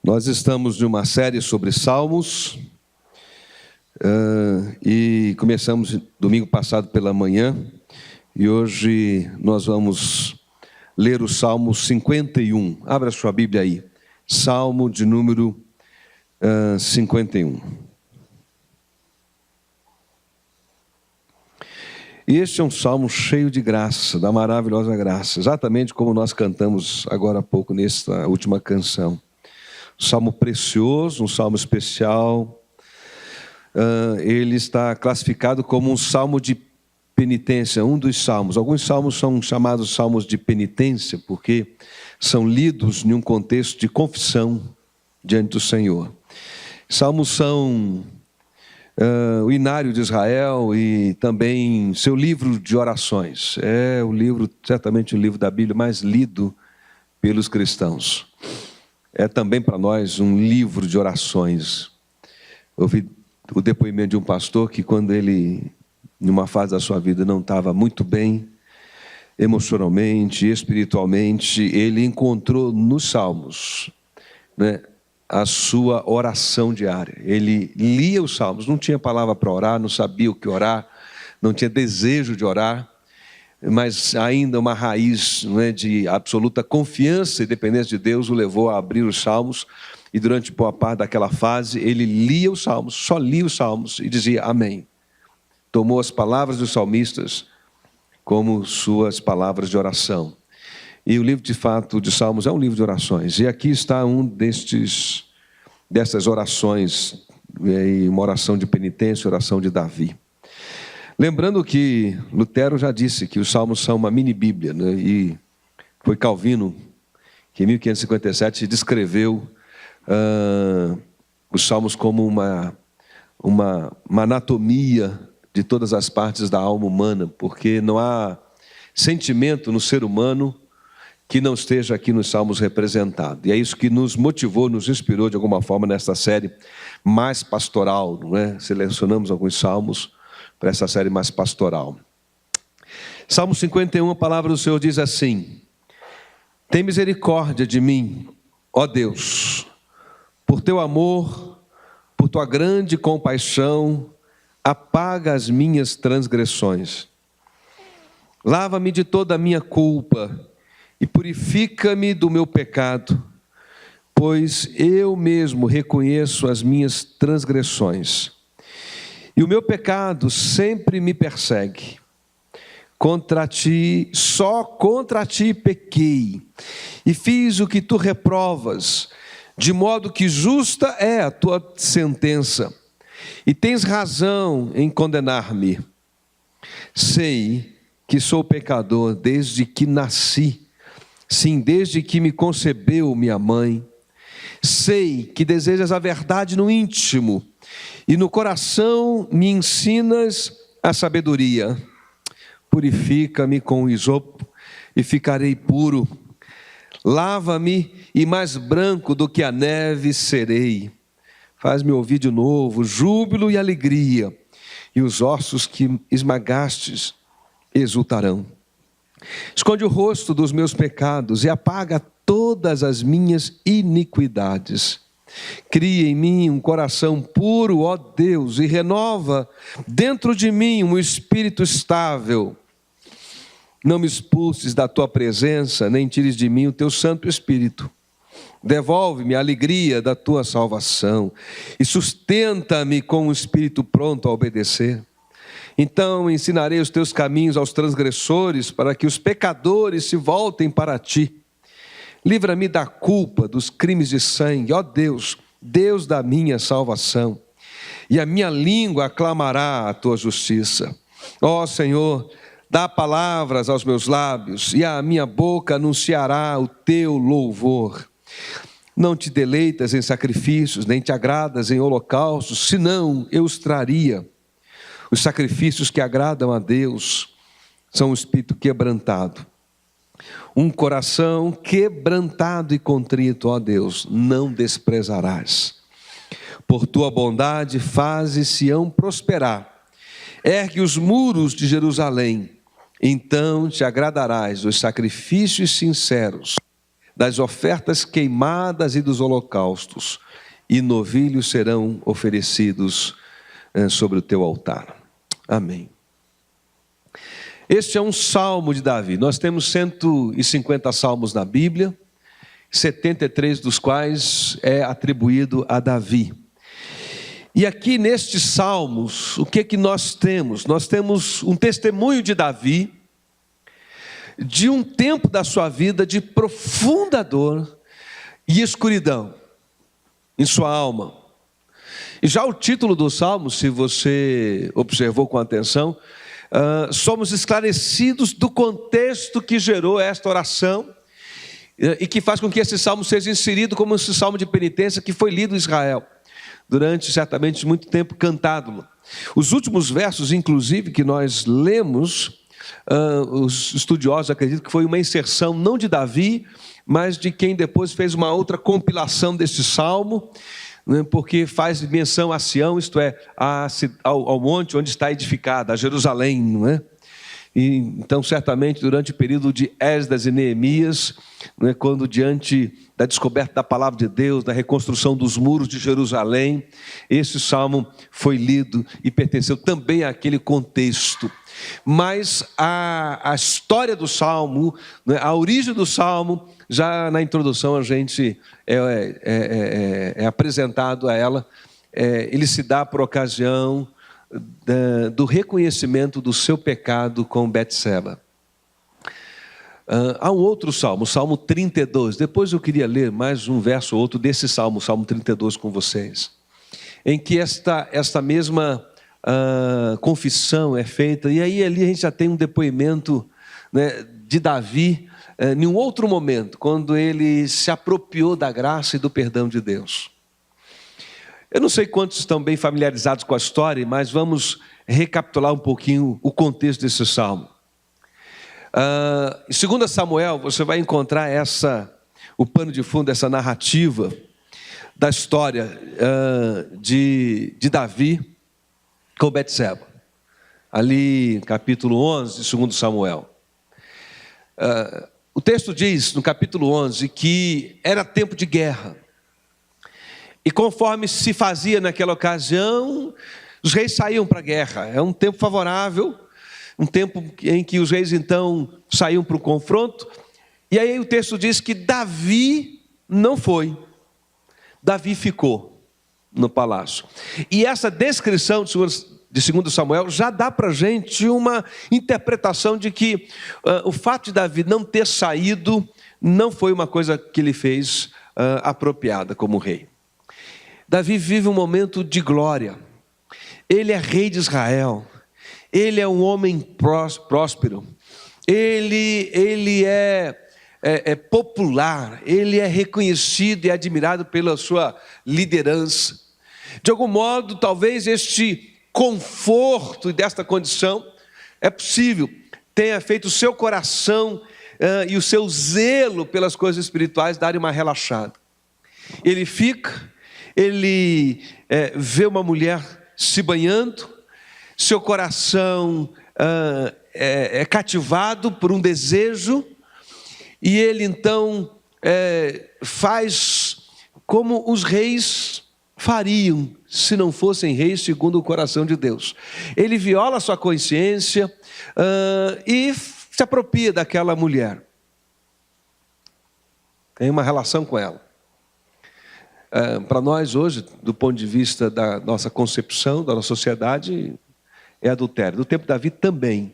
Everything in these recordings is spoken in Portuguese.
Nós estamos numa série sobre Salmos e começamos domingo passado pela manhã e hoje nós vamos ler o Salmo 51. Abra sua Bíblia aí, Salmo de número 51. E este é um salmo cheio de graça, da maravilhosa graça, exatamente como nós cantamos agora há pouco nesta última canção. Um salmo precioso, um salmo especial. Ele está classificado como um salmo de penitência, um dos salmos. Alguns salmos são chamados salmos de penitência, porque são lidos em um contexto de confissão diante do Senhor. Salmos são o Inário de Israel e também seu livro de orações. É o livro, certamente o livro da Bíblia mais lido pelos cristãos. É também para nós um livro de orações. Eu ouvi o depoimento de um pastor que quando ele, em uma fase da sua vida, não estava muito bem, emocionalmente, espiritualmente, ele encontrou nos Salmos, a sua oração diária. Ele lia os Salmos, não tinha palavra para orar, não sabia o que orar, não tinha desejo de orar, mas ainda uma raiz de absoluta confiança e dependência de Deus o levou a abrir os Salmos, e durante boa parte daquela fase ele lia os Salmos, só lia os Salmos e dizia amém. Tomou as palavras dos salmistas como suas palavras de oração. E o livro de fato de Salmos é um livro de orações, e aqui está um dessas orações, uma oração de penitência, oração de Davi. Lembrando que Lutero já disse que os Salmos são uma mini-bíblia, e foi Calvino que em 1557 descreveu os Salmos como uma anatomia de todas as partes da alma humana, porque não há sentimento no ser humano que não esteja aqui nos Salmos representado. E é isso que nos motivou, nos inspirou de alguma forma nesta série mais pastoral, Selecionamos alguns Salmos para essa série mais pastoral. Salmo 51, a palavra do Senhor diz assim: tem misericórdia de mim, ó Deus, por teu amor, por tua grande compaixão, apaga as minhas transgressões. Lava-me de toda a minha culpa e purifica-me do meu pecado, pois eu mesmo reconheço as minhas transgressões. E o meu pecado sempre me persegue. Só contra ti pequei, e fiz o que tu reprovas, de modo que justa é a tua sentença, e tens razão em condenar-me. Sei que sou pecador desde que nasci, sim, desde que me concebeu minha mãe. Sei que desejas a verdade no íntimo, e no coração me ensinas a sabedoria. Purifica-me com o isopo e ficarei puro. Lava-me e mais branco do que a neve serei. Faz-me ouvir de novo júbilo e alegria, e os ossos que esmagastes exultarão. Esconde o rosto dos meus pecados e apaga todas as minhas iniquidades. Cria em mim um coração puro, ó Deus, e renova dentro de mim um espírito estável. Não me expulses da tua presença, nem tires de mim o teu Santo Espírito. Devolve-me a alegria da tua salvação e sustenta-me com um espírito pronto a obedecer. Então ensinarei os teus caminhos aos transgressores, para que os pecadores se voltem para ti. Livra-me da culpa dos crimes de sangue, ó Deus, Deus da minha salvação. E a minha língua aclamará a tua justiça. Ó Senhor, dá palavras aos meus lábios, e a minha boca anunciará o teu louvor. Não te deleitas em sacrifícios, nem te agradas em holocaustos, senão eu os traria. Os sacrifícios que agradam a Deus são um espírito quebrantado. Um coração quebrantado e contrito, ó Deus, não desprezarás. Por tua bondade fazes Sião prosperar. Ergue os muros de Jerusalém. Então te agradarás dos sacrifícios sinceros. das ofertas queimadas e dos holocaustos, e novilhos serão oferecidos sobre o teu altar. Amém. Este é um salmo de Davi. Nós temos 150 salmos na Bíblia, 73 dos quais é atribuído a Davi. E aqui nestes salmos, o que nós temos? Nós temos um testemunho de Davi, de um tempo da sua vida de profunda dor e escuridão em sua alma. E já o título do salmo, se você observou com atenção, somos esclarecidos do contexto que gerou esta oração e que faz com que esse salmo seja inserido como esse salmo de penitência que foi lido em Israel durante certamente muito tempo, cantado. Os últimos versos, inclusive, que nós lemos, os estudiosos acreditam que foi uma inserção não de Davi, mas de quem depois fez uma outra compilação deste salmo, né, porque faz menção a Sião, isto é, ao monte onde está edificada, a Jerusalém, não é? E, então, certamente, durante o período de Esdras e Neemias, né, quando diante da descoberta da palavra de Deus, da reconstrução dos muros de Jerusalém, esse salmo foi lido e pertenceu também àquele contexto. Mas a história do salmo, né, a origem do salmo, já na introdução a gente é apresentado a ela. Ele se dá por ocasião do reconhecimento do seu pecado com Betseba. Há um outro salmo, o Salmo 32. Depois eu queria ler mais um verso ou outro desse salmo, o Salmo 32 com vocês, em que esta mesma confissão é feita, e aí ali a gente já tem um depoimento, né, de Davi, em um outro momento, quando ele se apropriou da graça e do perdão de Deus. Eu não sei quantos estão bem familiarizados com a história, mas vamos recapitular um pouquinho o contexto desse salmo. Em 2 Samuel, você vai encontrar o pano de fundo dessa narrativa da história de Davi com Betseba. Ali, capítulo 11 de 2 Samuel. O texto diz, no capítulo 11, que era tempo de guerra. E conforme se fazia naquela ocasião, os reis saíam para a guerra. É um tempo favorável, um tempo em que os reis então saíam para o confronto. E aí o texto diz que Davi não foi. Davi ficou no palácio. E essa descrição de 2 Samuel já dá para a gente uma interpretação de que o fato de Davi não ter saído não foi uma coisa que ele fez apropriada como rei. Davi vive um momento de glória. Ele é rei de Israel. Ele é um homem próspero. Ele é popular. Ele é reconhecido e admirado pela sua liderança. De algum modo, talvez este conforto desta condição é possível, tenha feito o seu coração e o seu zelo pelas coisas espirituais darem uma relaxada. Ele fica, ele vê uma mulher se banhando, seu coração é cativado por um desejo, e ele então faz como os reis fariam se não fossem reis segundo o coração de Deus. Ele viola sua consciência e se apropria daquela mulher. Tem uma relação com ela. Para nós hoje, do ponto de vista da nossa concepção, da nossa sociedade, é adultério. Do tempo de Davi também.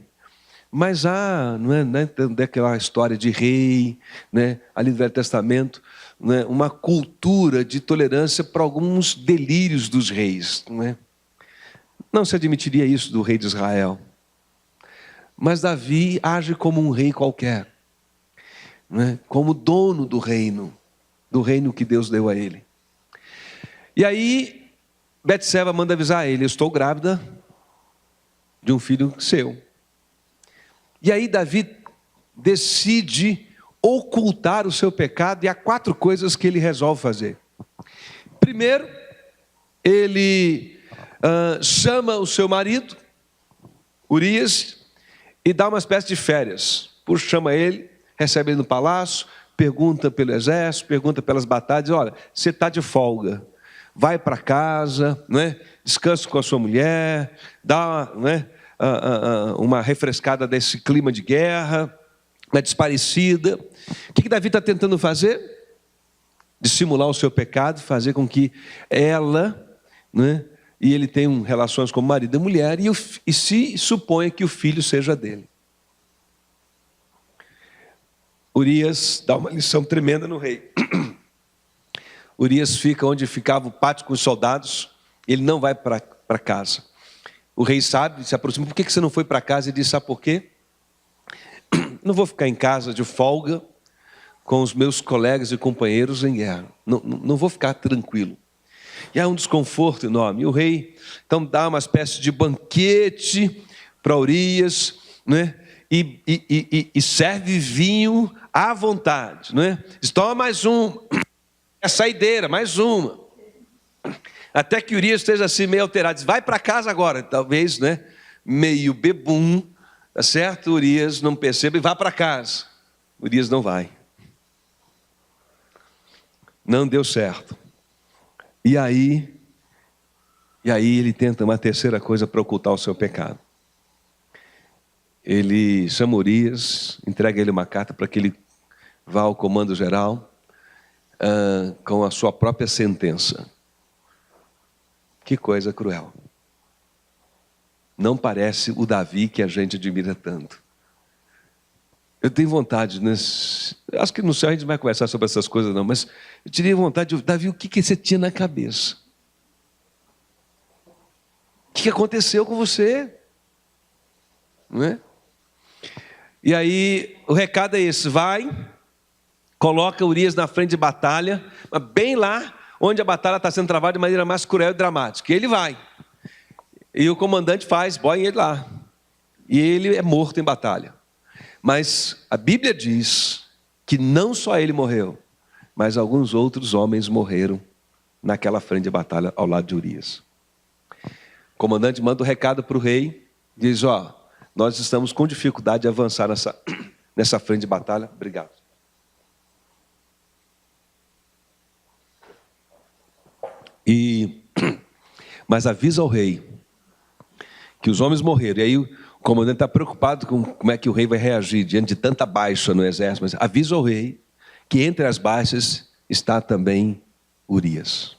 Mas não é aquela história de rei, né, ali do Velho Testamento, né, uma cultura de tolerância para alguns delírios dos reis. Não se admitiria isso do rei de Israel. Mas Davi age como um rei qualquer, né, como dono do reino que Deus deu a ele. E aí, Betseba manda avisar ele: eu estou grávida de um filho seu. E aí Davi decide ocultar o seu pecado, e há 4 coisas que ele resolve fazer. Primeiro, ele chama o seu marido, Urias, e dá uma espécie de férias. Chama ele, recebe ele no palácio, pergunta pelo exército, pergunta pelas batalhas, diz, olha, você está de folga, vai para casa, né? Descansa com a sua mulher, dá, né, uma refrescada desse clima de guerra, uma desparecida. O que Davi está tentando fazer? Dissimular o seu pecado, fazer com que ela, né, e ele tenham relações como marido e mulher, e se suponha que o filho seja dele. Urias dá uma lição tremenda no rei. Urias fica onde ficava o pátio com os soldados, ele não vai para casa. O rei sabe, se aproxima, por que você não foi para casa? Ele diz, sabe por quê? Não vou ficar em casa de folga com os meus colegas e companheiros em guerra. Não vou ficar tranquilo. E há um desconforto enorme. E o rei, então, dá uma espécie de banquete para Urias, né? E serve vinho à vontade, né? Diz, toma mais um, a saideira, mais uma. Até que Urias esteja assim meio alterado, diz, vai para casa agora, talvez, né? Meio bebum, tá certo? Urias não percebe e vá para casa. Urias não vai. Não deu certo. E aí ele tenta uma terceira coisa para ocultar o seu pecado. Ele chama Urias, entrega ele uma carta para que ele vá ao comando geral com a sua própria sentença. Que coisa cruel. Não parece o Davi que a gente admira tanto. Eu tenho vontade, né? Acho que no céu a gente não vai conversar sobre essas coisas não, mas eu teria vontade de, Davi, o que você tinha na cabeça? O que aconteceu com você? Não é? E aí, o recado é esse, vai, coloca Urias na frente de batalha, mas bem lá onde a batalha está sendo travada de maneira mais cruel e dramática. E ele vai. E o comandante põe ele lá. E ele é morto em batalha. Mas a Bíblia diz que não só ele morreu, mas alguns outros homens morreram naquela frente de batalha ao lado de Urias. O comandante manda o recado para o rei, diz, nós estamos com dificuldade de avançar nessa frente de batalha. Obrigado. Mas avisa ao rei que os homens morreram. E aí o comandante está preocupado com como é que o rei vai reagir diante de tanta baixa no exército. Mas avisa ao rei que entre as baixas está também Urias.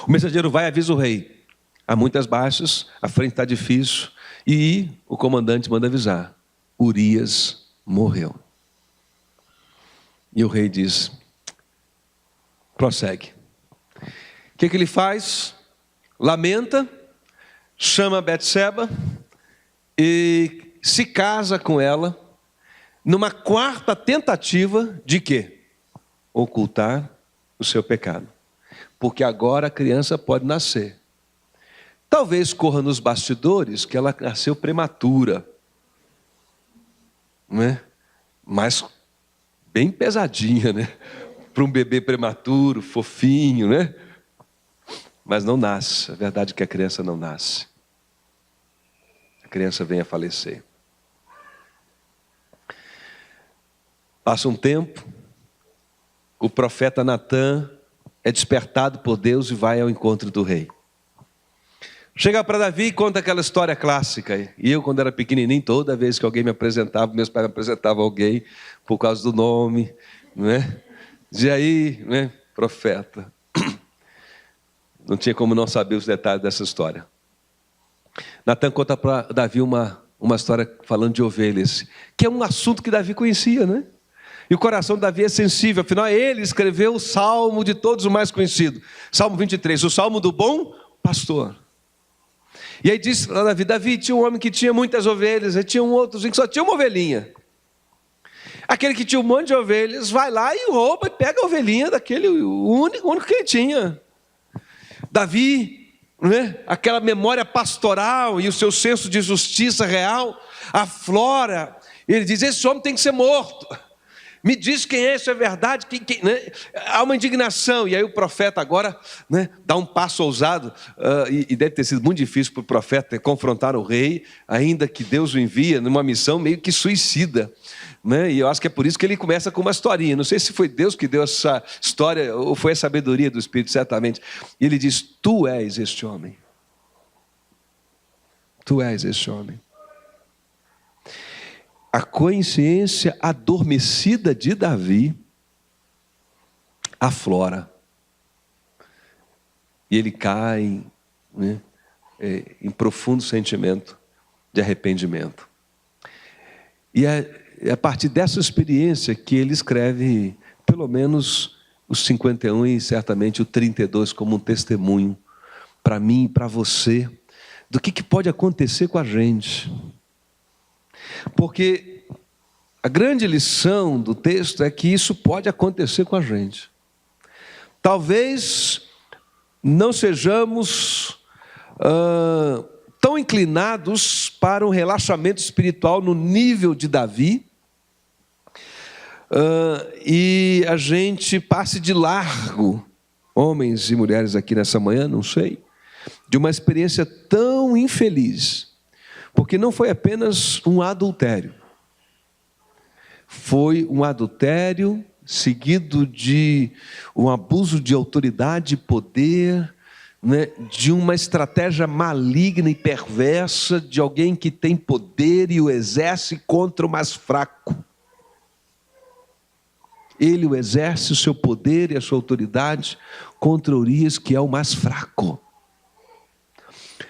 O mensageiro vai e avisa o rei. Há muitas baixas, a frente está difícil. E o comandante manda avisar. Urias morreu. E o rei diz, prossegue. O que ele faz? Lamenta, chama Betseba e se casa com ela numa quarta tentativa de quê? Ocultar o seu pecado. Porque agora a criança pode nascer. Talvez corra nos bastidores que ela nasceu prematura. Não é? Mas bem pesadinha, né? Para um bebê prematuro, fofinho, né? Mas não nasce. A verdade é que a criança não nasce. A criança vem a falecer. Passa um tempo, o profeta Natã é despertado por Deus e vai ao encontro do rei. Chega para Davi e conta aquela história clássica. E eu, quando era pequenininho, toda vez que alguém me apresentava, meus pais me apresentavam alguém por causa do nome, não é? Dizia aí, né, profeta. Não tinha como não saber os detalhes dessa história. Natã conta para Davi uma história falando de ovelhas, que é um assunto que Davi conhecia, né? E o coração de Davi é sensível, afinal ele escreveu o salmo de todos o mais conhecido. Salmo 23, o salmo do bom pastor. E aí disse para Davi tinha um homem que tinha muitas ovelhas, e tinha um outrozinho que só tinha uma ovelhinha. Aquele que tinha um monte de ovelhas, vai lá e rouba e pega a ovelhinha daquele, o único que ele tinha. Davi, né, aquela memória pastoral e o seu senso de justiça real, aflora. Ele diz, esse homem tem que ser morto. Me diz quem é, isso é verdade. Né? Há uma indignação. E aí o profeta agora, né, dá um passo ousado. E deve ter sido muito difícil para o profeta confrontar o rei, ainda que Deus o envia numa missão meio que suicida. Né? E eu acho que é por isso que ele começa com uma historinha. Não sei se foi Deus que deu essa história ou foi a sabedoria do Espírito, certamente. E ele diz: tu és este homem. Tu és este homem. A consciência adormecida de Davi aflora. E ele cai, né, em profundo sentimento de arrependimento. E é a partir dessa experiência que ele escreve pelo menos os 51 e certamente o 32 como um testemunho para mim e para você do que pode acontecer com a gente. Porque a grande lição do texto é que isso pode acontecer com a gente. Talvez não sejamos tão inclinados para um relaxamento espiritual no nível de Davi, e a gente passe de largo, homens e mulheres aqui nessa manhã, não sei, de uma experiência tão infeliz, porque não foi apenas um adultério, foi um adultério seguido de um abuso de autoridade e poder, né, de uma estratégia maligna e perversa de alguém que tem poder e o exerce contra o mais fraco. Ele exerce o seu poder e a sua autoridade contra Urias, que é o mais fraco,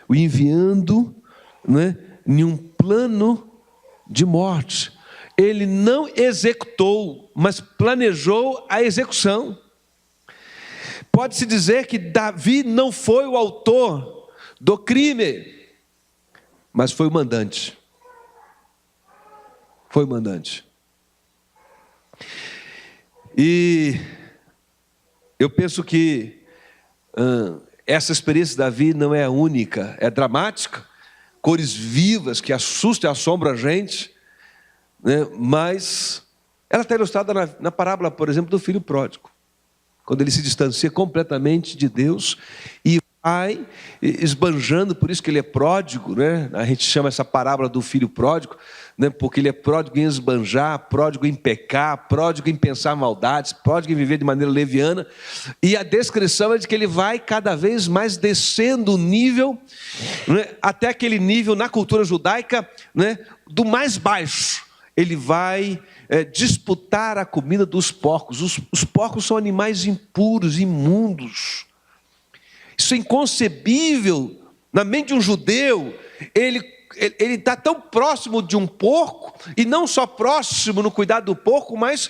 o enviando, né, em um plano de morte. Ele não executou, mas planejou a execução. Pode-se dizer que Davi não foi o autor do crime, mas foi o mandante. Foi o mandante. E eu penso que essa experiência de Davi não é a única, é dramática, cores vivas que assustam e assombram a gente, né? Mas ela está ilustrada na parábola, por exemplo, do filho pródigo, quando ele se distancia completamente de Deus e vai esbanjando, por isso que ele é pródigo, né? A gente chama essa parábola do filho pródigo, né? Porque ele é pródigo em esbanjar, pródigo em pecar, pródigo em pensar maldades, pródigo em viver de maneira leviana, e a descrição é de que ele vai cada vez mais descendo o nível, né? Até aquele nível na cultura judaica, né? Do mais baixo. Ele vai disputar a comida dos porcos. Os porcos são animais impuros, imundos. Isso é inconcebível na mente de um judeu. Ele está tão próximo de um porco, e não só próximo no cuidado do porco, mas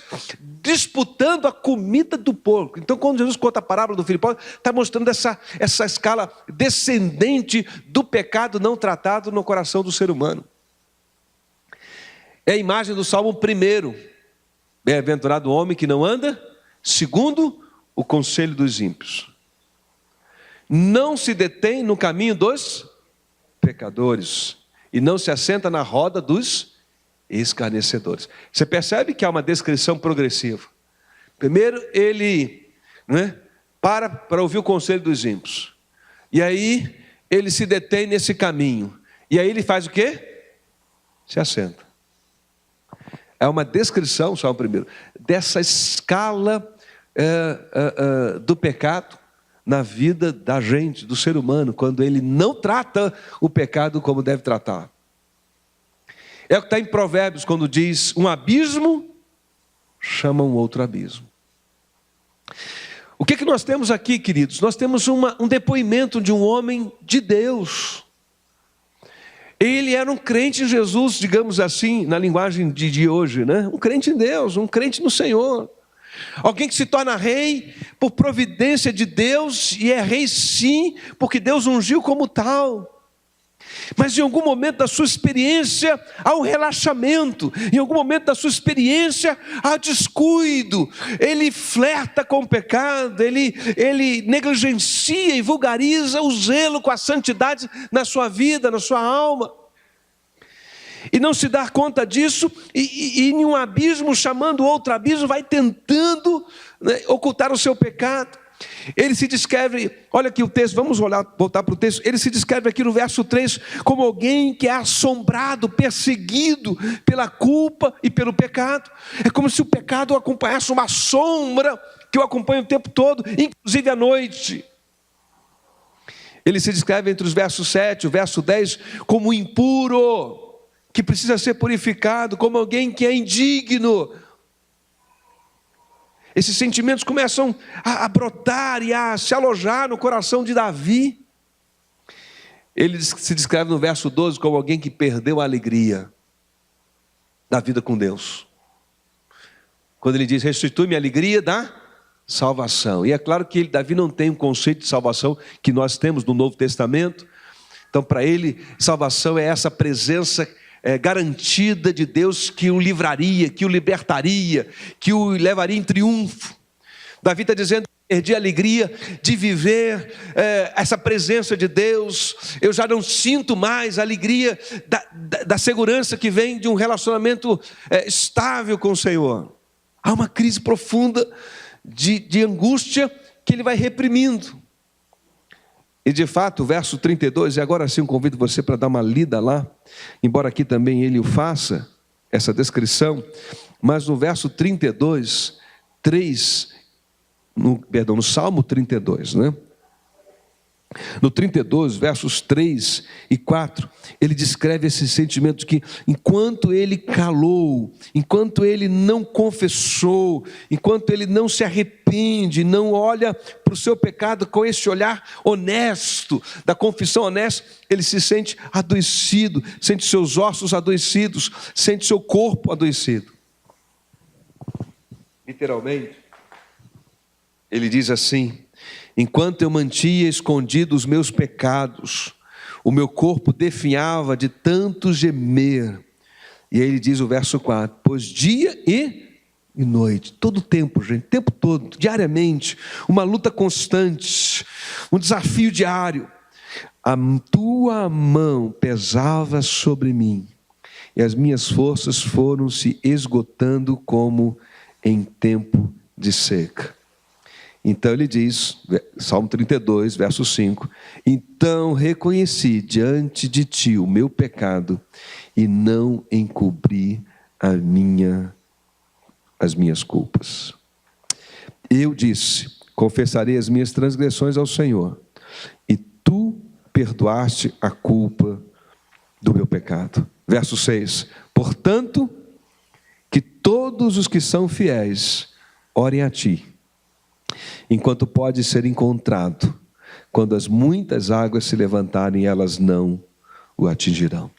disputando a comida do porco. Então, quando Jesus conta a parábola do filho pródigo, está mostrando essa escala descendente do pecado não tratado no coração do ser humano. É a imagem do Salmo 1. Bem-aventurado o homem que não anda segundo o conselho dos ímpios, não se detém no caminho dos pecadores e não se assenta na roda dos escarnecedores. Você percebe que há uma descrição progressiva. Primeiro ele, né, para ouvir o conselho dos ímpios, e aí ele se detém nesse caminho, e aí ele faz o quê? Se assenta. É uma descrição, só o primeiro, dessa escala do pecado na vida da gente, do ser humano, quando ele não trata o pecado como deve tratar. É o que está em Provérbios, quando diz: um abismo chama um outro abismo. O que nós temos aqui, queridos? Nós temos um depoimento de um homem de Deus. Ele era um crente em Jesus, digamos assim, na linguagem de hoje, né? Um crente em Deus, um crente no Senhor. Alguém que se torna rei por providência de Deus, e é rei sim, porque Deus ungiu como tal. Mas em algum momento da sua experiência há um relaxamento, em algum momento da sua experiência há descuido, ele flerta com o pecado, ele negligencia e vulgariza o zelo com a santidade na sua vida, na sua alma. e não se dar conta disso, e em um abismo chamando outro abismo, vai tentando, né, ocultar o seu pecado. Ele se descreve, olha aqui o texto, vamos voltar para o texto. Ele se descreve aqui no verso 3 como alguém que é assombrado, perseguido pela culpa e pelo pecado. É como se o pecado o acompanhasse uma sombra que o acompanha o tempo todo, inclusive à noite. Ele se descreve entre os versos 7 e o verso 10 como impuro, que precisa ser purificado, como alguém que é indigno. Esses sentimentos começam a brotar e a se alojar no coração de Davi. Ele se descreve no verso 12 como alguém que perdeu a alegria da vida com Deus. Quando ele diz, restitui-me a alegria da salvação. E é claro que Davi não tem um conceito de salvação que nós temos no Novo Testamento. Então, para ele, salvação é essa presença garantida de Deus que o livraria, que o libertaria, que o levaria em triunfo. Davi está dizendo, perdi a alegria de viver essa presença de Deus, eu já não sinto mais a alegria da segurança que vem de um relacionamento estável com o Senhor. Há uma crise profunda de angústia que ele vai reprimindo. E de fato, o verso 32, e agora sim eu convido você para dar uma lida lá, embora aqui também ele o faça, essa descrição, mas no verso 32, 3, no Salmo 32, né? No 32, versos 3 e 4, ele descreve esse sentimento de que enquanto ele calou, enquanto ele não confessou, enquanto ele não se arrepende, não olha para o seu pecado com esse olhar honesto, da confissão honesta, ele se sente adoecido, sente seus ossos adoecidos, sente seu corpo adoecido. Literalmente, ele diz assim, enquanto eu mantinha escondidos os meus pecados, o meu corpo definhava de tanto gemer. E aí ele diz o verso 4, pois dia e noite, todo o tempo, gente, o tempo todo, diariamente, uma luta constante, um desafio diário. A tua mão pesava sobre mim, e as minhas forças foram se esgotando como em tempo de seca. Então ele diz, Salmo 32, verso 5, então reconheci diante de ti o meu pecado e não encobri as minhas culpas. Eu disse, confessarei as minhas transgressões ao Senhor, e tu perdoaste a culpa do meu pecado. Verso 6, portanto, que todos os que são fiéis orem a ti, enquanto pode ser encontrado, quando as muitas águas se levantarem, elas não o atingirão.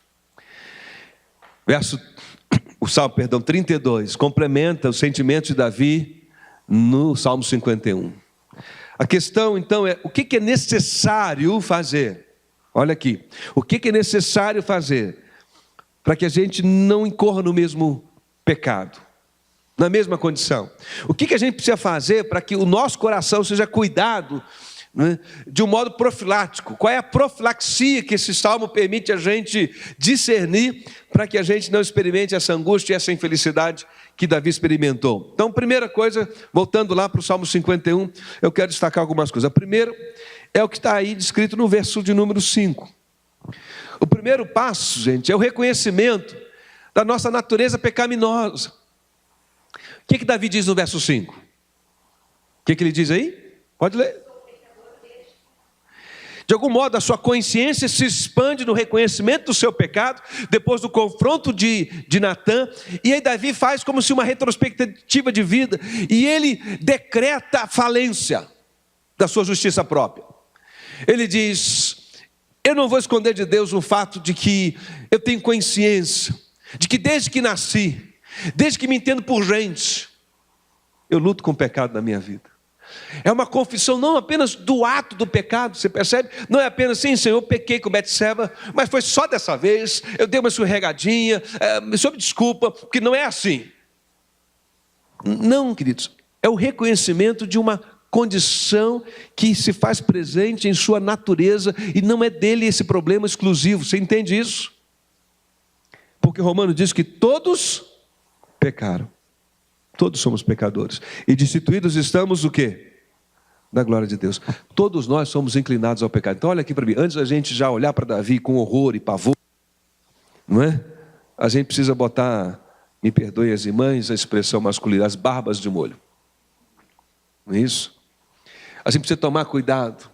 O Salmo 32 complementa o sentimento de Davi no Salmo 51. A questão então é, o que é necessário fazer? Olha aqui, o que é necessário fazer para que a gente não incorra no mesmo pecado? Na mesma condição. O que a gente precisa fazer para que o nosso coração seja cuidado, né, de um modo profilático? Qual é a profilaxia que esse salmo permite a gente discernir para que a gente não experimente essa angústia e essa infelicidade que Davi experimentou? Então, primeira coisa, voltando lá para o Salmo 51, eu quero destacar algumas coisas. A primeira é o que está aí descrito no verso de número 5. O primeiro passo, gente, é o reconhecimento da nossa natureza pecaminosa. O que Davi diz no verso 5? O que ele diz aí? Pode ler. De algum modo a sua consciência se expande no reconhecimento do seu pecado, depois do confronto de Natã, e aí Davi faz como se uma retrospectiva de vida, e ele decreta a falência da sua justiça própria. Ele diz, eu não vou esconder de Deus o fato de que eu tenho consciência, de que desde que nasci, desde que me entendo por gente, eu luto com o pecado na minha vida. É uma confissão não apenas do ato do pecado, você percebe? Não é apenas assim, Senhor, eu pequei com Betseba, mas foi só dessa vez, eu dei uma escorregadinha, me soube desculpa, porque não é assim. Não, queridos, é o reconhecimento de uma condição que se faz presente em sua natureza, e não é dele esse problema exclusivo, você entende isso? Porque Romanos diz que todos pecaram. Todos somos pecadores. E destituídos estamos o quê? Da glória de Deus. Todos nós somos inclinados ao pecado. Então olha aqui para mim, antes da gente já olhar para Davi com horror e pavor, não é? A gente precisa botar, me perdoem as irmãs, a expressão masculina, as barbas de molho. Não é isso? A gente precisa tomar cuidado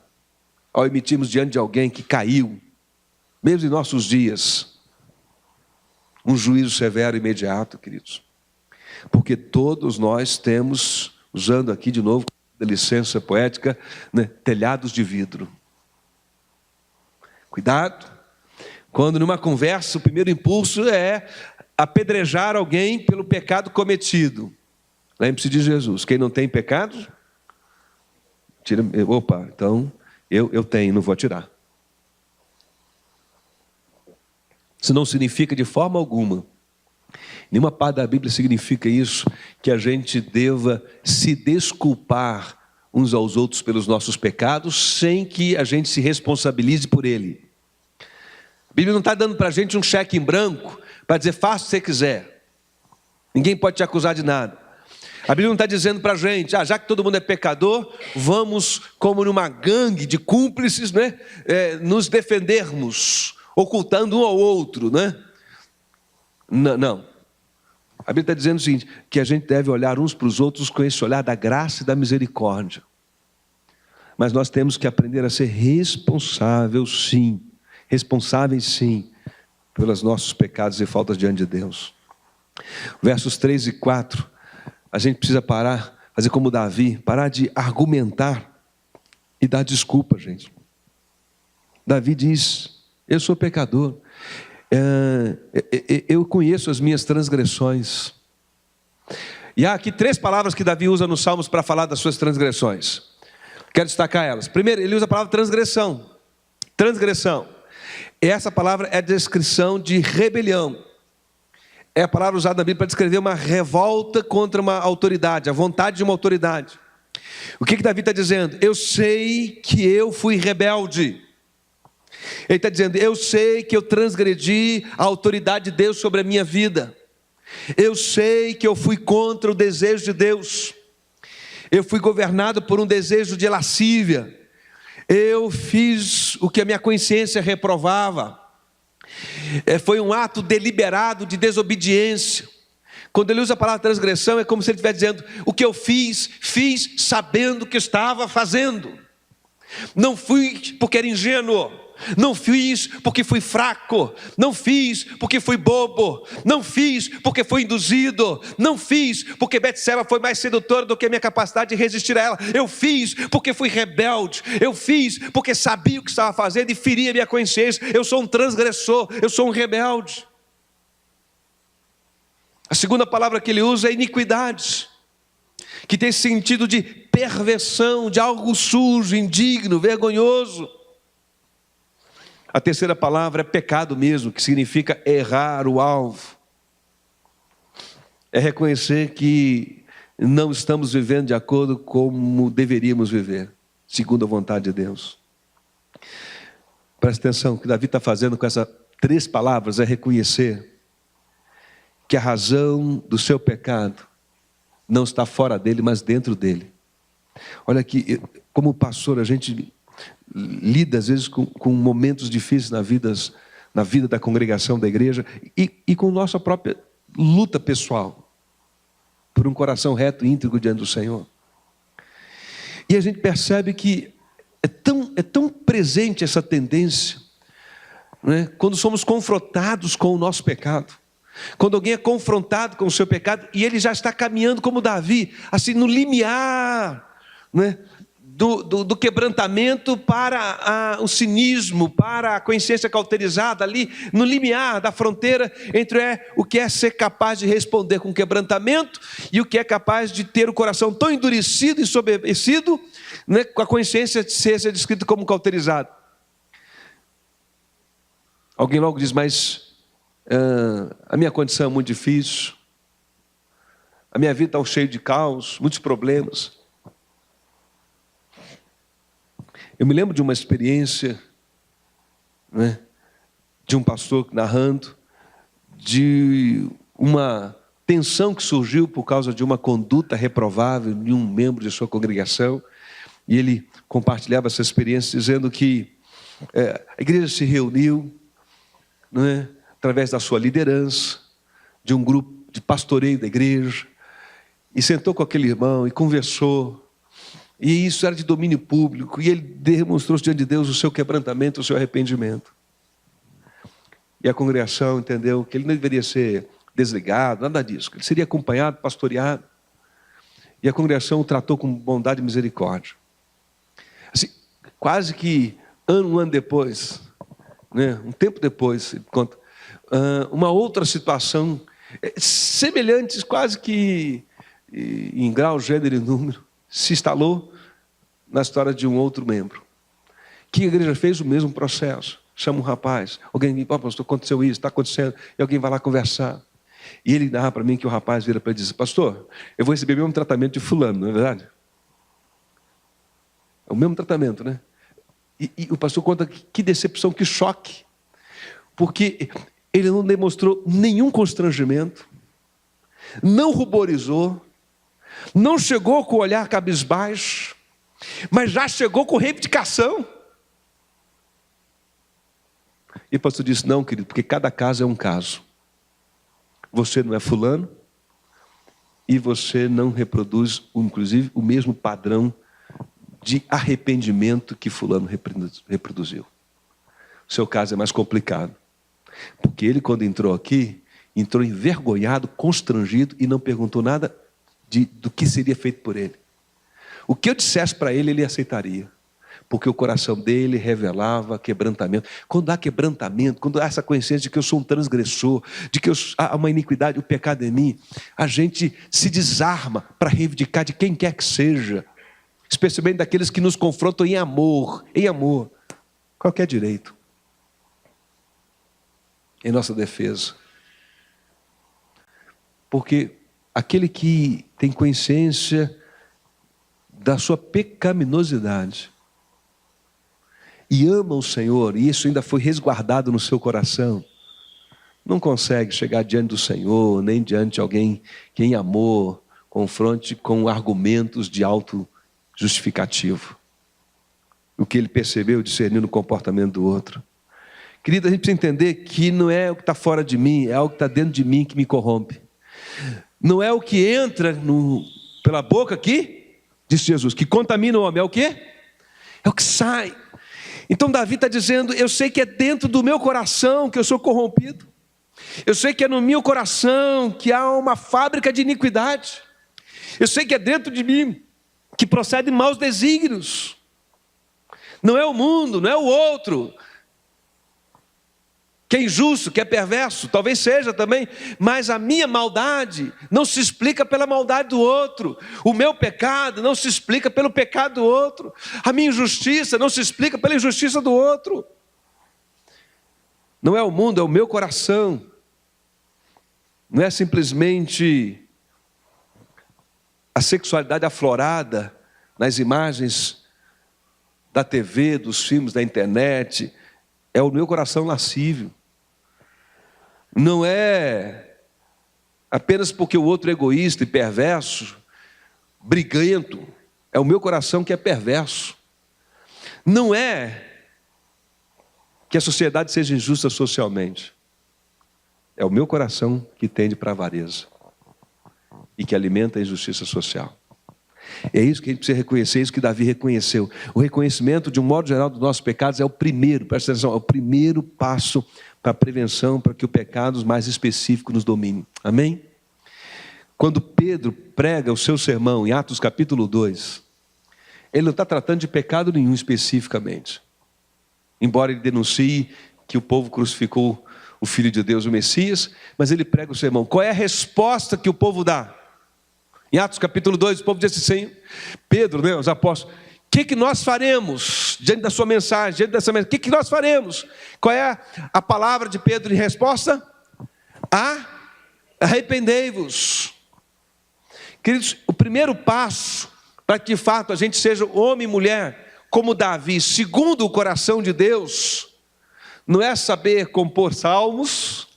ao emitirmos diante de alguém que caiu, mesmo em nossos dias, um juízo severo e imediato, queridos. Porque todos nós temos, usando aqui de novo, a licença poética, né, telhados de vidro. Cuidado, quando numa conversa o primeiro impulso é apedrejar alguém pelo pecado cometido. Lembre-se de Jesus, quem não tem pecado, tira, opa, então eu tenho, não vou tirar. Isso não significa de forma alguma, nenhuma parte da Bíblia significa isso, que a gente deva se desculpar uns aos outros pelos nossos pecados, sem que a gente se responsabilize por ele. A Bíblia não está dando para a gente um cheque em branco, para dizer, faça o que você quiser. Ninguém pode te acusar de nada. A Bíblia não está dizendo para a gente, já que todo mundo é pecador, vamos, como numa gangue de cúmplices, né, nos defendermos, ocultando um ao outro, né? Não. A Bíblia está dizendo o seguinte, que a gente deve olhar uns para os outros com esse olhar da graça e da misericórdia. Mas nós temos que aprender a ser responsáveis sim, pelos nossos pecados e faltas diante de Deus. Versos 3 e 4, a gente precisa parar, fazer como Davi, parar de argumentar e dar desculpa, gente. Davi diz, eu sou pecador, eu conheço as minhas transgressões. E há aqui 3 palavras que Davi usa nos Salmos para falar das suas transgressões. Quero destacar elas. Primeiro, ele usa a palavra transgressão. Transgressão. Essa palavra é a descrição de rebelião. É a palavra usada na Bíblia para descrever uma revolta contra uma autoridade, a vontade de uma autoridade. O que Davi está dizendo? Eu sei que eu fui rebelde. Ele está dizendo, eu sei que eu transgredi a autoridade de Deus sobre a minha vida. Eu sei que eu fui contra o desejo de Deus. Eu fui governado por um desejo de lascívia. Eu fiz o que a minha consciência reprovava. Foi um ato deliberado de desobediência. Quando ele usa a palavra transgressão, é como se ele estivesse dizendo, o que eu fiz sabendo o que estava fazendo. Não fui porque era ingênuo. Não fiz porque fui fraco, não fiz porque fui bobo, não fiz porque fui induzido, não fiz porque Betseba foi mais sedutora do que a minha capacidade de resistir a ela. Eu fiz porque fui rebelde, eu fiz porque sabia o que estava fazendo e feria a minha consciência. Eu sou um transgressor, eu sou um rebelde. A segunda palavra que ele usa é iniquidade, que tem sentido de perversão, de algo sujo, indigno, vergonhoso. A terceira palavra é pecado mesmo, que significa errar o alvo. É reconhecer que não estamos vivendo de acordo como deveríamos viver, segundo a vontade de Deus. Presta atenção, o que Davi está fazendo com essas 3 palavras é reconhecer que a razão do seu pecado não está fora dele, mas dentro dele. Olha aqui, como pastor, a gente lida às vezes com momentos difíceis na vida da congregação, da igreja, e com nossa própria luta pessoal, por um coração reto e íntegro diante do Senhor. E a gente percebe que é tão presente essa tendência, né? Quando somos confrontados com o nosso pecado, quando alguém é confrontado com o seu pecado, e ele já está caminhando como Davi, assim no limiar, né? Do quebrantamento para o cinismo, para a consciência cauterizada, ali no limiar da fronteira entre o que é ser capaz de responder com quebrantamento e o que é capaz de ter o coração tão endurecido e ensoberbecido, né, com a consciência de ser descrito como cauterizado. Alguém logo diz, mas a minha condição é muito difícil, a minha vida está cheia de caos, muitos problemas. Eu me lembro de uma experiência, né, de um pastor narrando de uma tensão que surgiu por causa de uma conduta reprovável de um membro de sua congregação, e ele compartilhava essa experiência dizendo que a igreja se reuniu, não é, através da sua liderança, de um grupo de pastoreio da igreja, e sentou com aquele irmão e conversou, e isso era de domínio público, e ele demonstrou diante de Deus o seu quebrantamento, o seu arrependimento. E a congregação entendeu que ele não deveria ser desligado, nada disso, ele seria acompanhado, pastoreado, e a congregação o tratou com bondade e misericórdia. Assim, quase que um ano depois, né, um tempo depois, ele conta, uma outra situação, semelhantes quase que em grau, gênero e número, se instalou na história de um outro membro. Que a igreja fez o mesmo processo. Chama um rapaz, alguém, pastor, aconteceu isso, está acontecendo, e alguém vai lá conversar. E ele narra para mim que o rapaz vira para ele e diz: pastor, eu vou receber o mesmo tratamento de fulano, não é verdade? É o mesmo tratamento, né? E o pastor conta que decepção, que choque, porque ele não demonstrou nenhum constrangimento, não ruborizou, não chegou com o olhar cabisbaixo, mas já chegou com reivindicação. E o pastor disse: não, querido, porque cada caso é um caso. Você não é fulano e você não reproduz, inclusive, o mesmo padrão de arrependimento que fulano reproduziu. O seu caso é mais complicado, porque ele, quando entrou aqui, entrou envergonhado, constrangido e não perguntou nada do que seria feito por ele. O que eu dissesse para ele, ele aceitaria, porque o coração dele revelava quebrantamento. Quando há quebrantamento, quando há essa consciência de que eu sou um transgressor, de que há uma iniquidade, o pecado em mim, a gente se desarma para reivindicar de quem quer que seja, especialmente daqueles que nos confrontam em amor, qualquer direito, em nossa defesa. Porque aquele que tem consciência da sua pecaminosidade e ama o Senhor, e isso ainda foi resguardado no seu coração, não consegue chegar diante do Senhor, nem diante de alguém que em amor confronte com argumentos de auto-justificativo. O que ele percebeu, discerniu no comportamento do outro. Querido, a gente precisa entender que não é o que está fora de mim, é algo que está dentro de mim que me corrompe. Não é o que entra pela boca aqui, disse Jesus, que contamina o homem, é o quê? É o que sai. Então Davi está dizendo: eu sei que é dentro do meu coração que eu sou corrompido. Eu sei que é no meu coração que há uma fábrica de iniquidade. Eu sei que é dentro de mim que procedem maus desígnios. Não é o mundo, não é o outro que é injusto, que é perverso, talvez seja também, mas a minha maldade não se explica pela maldade do outro, o meu pecado não se explica pelo pecado do outro, a minha injustiça não se explica pela injustiça do outro. Não é o mundo, é o meu coração. Não é simplesmente a sexualidade aflorada nas imagens da TV, dos filmes, da internet, é o meu coração lascívio. Não é apenas porque o outro é egoísta e perverso, briguento, é o meu coração que é perverso. Não é que a sociedade seja injusta socialmente, é o meu coração que tende para a avareza e que alimenta a injustiça social. É isso que a gente precisa reconhecer, é isso que Davi reconheceu. O reconhecimento, de um modo geral, dos nossos pecados é o primeiro, presta atenção, é o primeiro passo para a prevenção, para que o pecado mais específico nos domine. Amém? Quando Pedro prega o seu sermão em Atos capítulo 2, ele não está tratando de pecado nenhum especificamente. Embora ele denuncie que o povo crucificou o Filho de Deus, o Messias, mas ele prega o sermão. Qual é a resposta que o povo dá? Em Atos capítulo 2, o povo diz assim: Pedro, né, os apóstolos, o que nós faremos diante da sua mensagem, diante dessa mensagem? O que nós faremos? Qual é a palavra de Pedro em resposta? Arrependei-vos. Queridos, o primeiro passo para que de fato a gente seja homem e mulher como Davi, segundo o coração de Deus, não é saber compor salmos,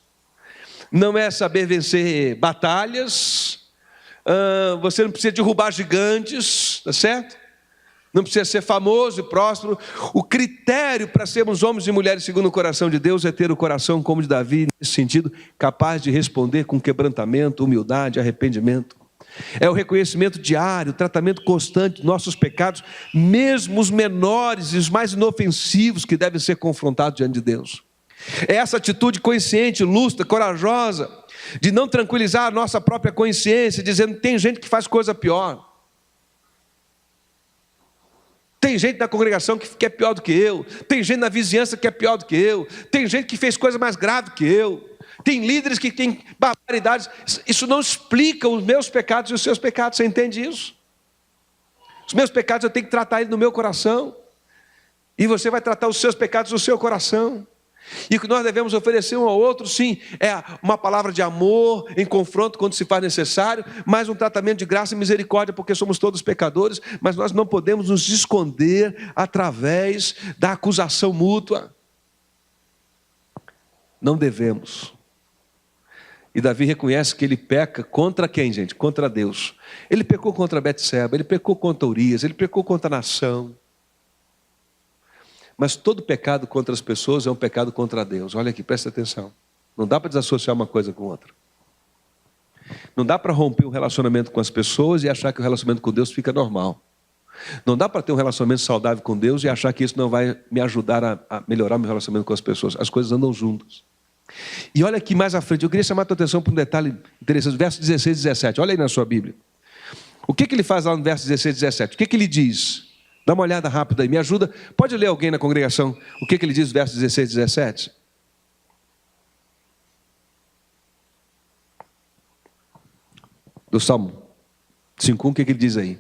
não é saber vencer batalhas, você não precisa derrubar gigantes, tá certo? Não precisa ser famoso e próspero. O critério para sermos homens e mulheres segundo o coração de Deus é ter o coração como o de Davi, nesse sentido, capaz de responder com quebrantamento, humildade, arrependimento. É o reconhecimento diário, o tratamento constante dos nossos pecados, mesmo os menores e os mais inofensivos, que devem ser confrontados diante de Deus. É essa atitude consciente, lúcida, corajosa, de não tranquilizar a nossa própria consciência, dizendo que tem gente que faz coisa pior. Tem gente na congregação que é pior do que eu. Tem gente na vizinhança que é pior do que eu. Tem gente que fez coisa mais grave que eu. Tem líderes que têm barbaridades. Isso não explica os meus pecados e os seus pecados. Você entende isso? Os meus pecados eu tenho que tratar ele no meu coração. E você vai tratar os seus pecados no seu coração. E o que nós devemos oferecer um ao outro, sim, é uma palavra de amor, em confronto quando se faz necessário, mas um tratamento de graça e misericórdia, porque somos todos pecadores, mas nós não podemos nos esconder através da acusação mútua. Não devemos. E Davi reconhece que ele peca contra quem, gente? Contra Deus. Ele pecou contra Betseba, ele pecou contra Urias, ele pecou contra a nação. Mas todo pecado contra as pessoas é um pecado contra Deus. Olha aqui, presta atenção. Não dá para desassociar uma coisa com outra. Não dá para romper um relacionamento com as pessoas e achar que o relacionamento com Deus fica normal. Não dá para ter um relacionamento saudável com Deus e achar que isso não vai me ajudar a melhorar meu relacionamento com as pessoas. As coisas andam juntas. E olha aqui mais à frente, eu queria chamar a tua atenção para um detalhe interessante, versos 16 e 17. Olha aí na sua Bíblia. O que ele faz lá no verso 16 e 17? O que ele diz? Dá uma olhada rápida aí, me ajuda. Pode ler alguém na congregação o que ele diz no verso 16 e 17? Do Salmo 5:1, o que ele diz aí?